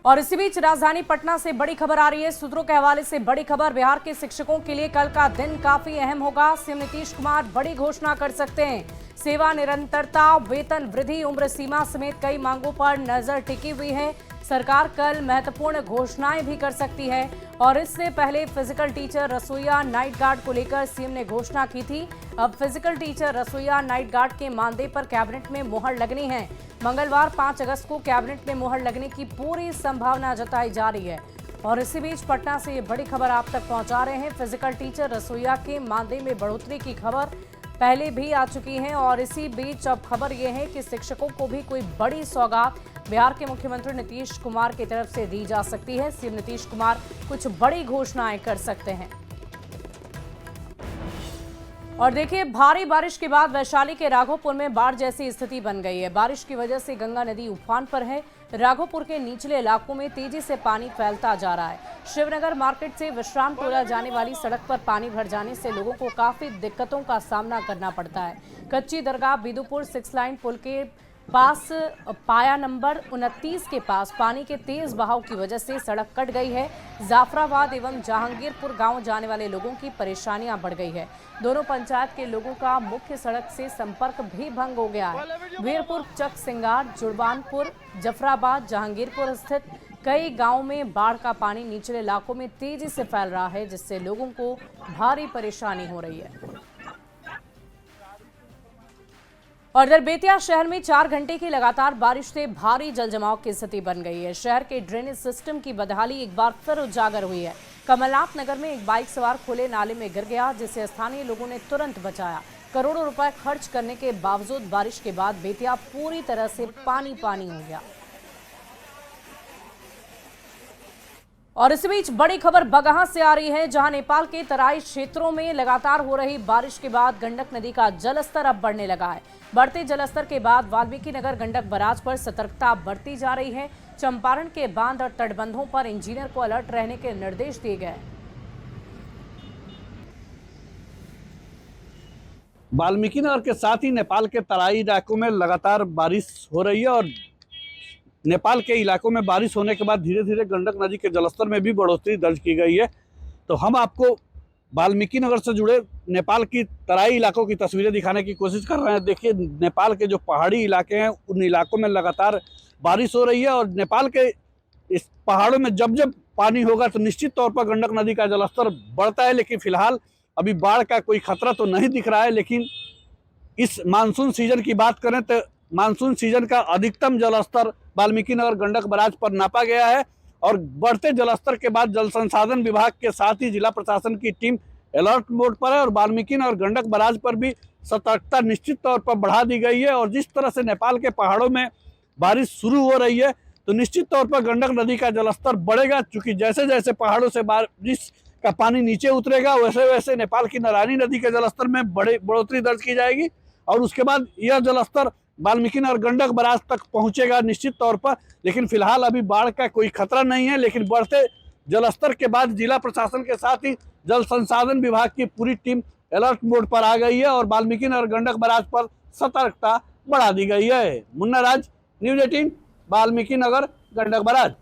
और इसी बीच राजधानी पटना से बड़ी खबर आ रही है। सूत्रों के हवाले से बड़ी खबर, बिहार के शिक्षकों के लिए कल का दिन काफी अहम होगा। सीएम नीतीश कुमार बड़ी घोषणा कर सकते हैं। सेवा निरंतरता, वेतन वृद्धि, उम्र सीमा समेत कई मांगों पर नजर टिकी हुई है। सरकार कल महत्वपूर्ण घोषणाएं भी कर सकती है। और इससे पहले फिजिकल टीचर, रसोईया, नाइट गार्ड को लेकर सीएम ने घोषणा की थी। अब फिजिकल टीचर, रसोईया, नाइट गार्ड के मानदेय पर कैबिनेट में मुहर लगनी है। मंगलवार 5 अगस्त को कैबिनेट में मुहर लगने की पूरी संभावना जताई जा रही है। और इसी बीच पटना से ये बड़ी खबर आप तक पहुंचा रहे हैं। फिजिकल टीचर, रसोईया के मानदेय में बढ़ोतरी की खबर पहले भी आ चुकी है। और इसी बीच अब खबर यह है कि शिक्षकों को भी कोई बड़ी सौगात बिहार के मुख्यमंत्री नीतीश कुमार की तरफ से दी जा सकती है। सीएम नीतीश कुमार कुछ बड़ी घोषणाएं कर सकते हैं। और देखिए, भारी बारिश के बाद वैशाली के राघोपुर में बाढ़ जैसी स्थिति बन गई है। बारिश की वजह से गंगा नदी उफान पर है। राघोपुर के निचले इलाकों में तेजी से पानी फैलता जा रहा है। शिवनगर मार्केट से विश्राम टोला जाने वाली सड़क पर पानी भर जाने से लोगों को काफी दिक्कतों का सामना करना पड़ता है। कच्ची दरगाह बिदुपुर 6 लाइन पुल के पास पाया नंबर 29 के पास पानी के तेज बहाव की वजह से सड़क कट गई है। जाफराबाद एवं जहांगीरपुर गांव जाने वाले लोगों की परेशानियां बढ़ गई है। दोनों पंचायत के लोगों का मुख्य सड़क से संपर्क भी भंग हो गया है। वीरपुर, चक सिंगार, जुड़वानपुर, जफराबाद, जहांगीरपुर स्थित कई गांवों में बाढ़ का पानी निचले इलाकों में तेजी से फैल रहा है, जिससे लोगों को भारी परेशानी हो रही है। और इधर बेतिया शहर में 4 घंटे की लगातार बारिश से भारी जलजमाव की स्थिति बन गई है। शहर के ड्रेनेज सिस्टम की बदहाली एक बार फिर उजागर हुई है। कमलनाथ नगर में एक बाइक सवार खुले नाले में गिर गया, जिसे स्थानीय लोगों ने तुरंत बचाया। करोड़ों रुपए खर्च करने के बावजूद बारिश के बाद बेतिया पूरी तरह से पानी पानी हो गया। और इस बीच बड़ी खबर बगहा से आ रही है, जहां नेपाल के तराई क्षेत्रों में लगातार हो रही बारिश के बाद गंडक नदी का जलस्तर अब बढ़ने लगा है। बढ़ते जलस्तर के बाद वाल्मीकि नगर गंडक बराज पर सतर्कता बढ़ती जा रही है। चंपारण के बांध और तटबंधों पर इंजीनियर को अलर्ट रहने के निर्देश दिए गए। वाल्मीकि नगर के साथ ही नेपाल के तराई इलाकों में लगातार बारिश हो रही है और नेपाल के इलाकों में बारिश होने के बाद धीरे धीरे गंडक नदी के जलस्तर में भी बढ़ोतरी दर्ज की गई है। तो हम आपको वाल्मीकि नगर से जुड़े नेपाल की तराई इलाकों की तस्वीरें दिखाने की कोशिश कर रहे हैं। देखिए, नेपाल के जो पहाड़ी इलाके हैं उन इलाकों में लगातार बारिश हो रही है और नेपाल के इस पहाड़ों में जब जब पानी होगा तो निश्चित तौर पर गंडक नदी का जलस्तर बढ़ता है। लेकिन फिलहाल अभी बाढ़ का कोई खतरा तो नहीं दिख रहा है। लेकिन इस मानसून सीजन की बात करें तो मानसून सीजन का अधिकतम जलस्तर वाल्मीकि नगर गंडक बराज पर नापा गया है। और बढ़ते जलस्तर के बाद जल संसाधन विभाग के साथ ही जिला प्रशासन की टीम अलर्ट मोड पर है और वाल्मीकि नगर गंडक बराज पर भी सतर्कता निश्चित तौर पर बढ़ा दी गई है। और जिस तरह से नेपाल के पहाड़ों में बारिश शुरू हो रही है तो निश्चित तौर पर गंडक नदी का जलस्तर बढ़ेगा, क्योंकि जैसे जैसे पहाड़ों से बारिश का पानी नीचे उतरेगा वैसे वैसे नेपाल की नारायणी नदी के जलस्तर में बढ़ोतरी दर्ज की जाएगी। और उसके बाद यह जलस्तर वाल्मीकि नगर गंडक बराज तक पहुंचेगा निश्चित तौर पर। लेकिन फिलहाल अभी बाढ़ का कोई खतरा नहीं है। लेकिन बढ़ते जलस्तर के बाद जिला प्रशासन के साथ ही जल संसाधन विभाग की पूरी टीम अलर्ट मोड पर आ गई है और वाल्मीकि नगर गंडक बराज पर सतर्कता बढ़ा दी गई है। मुन्ना राज, न्यूज़ 18, वाल्मीकि नगर गंडक बराज।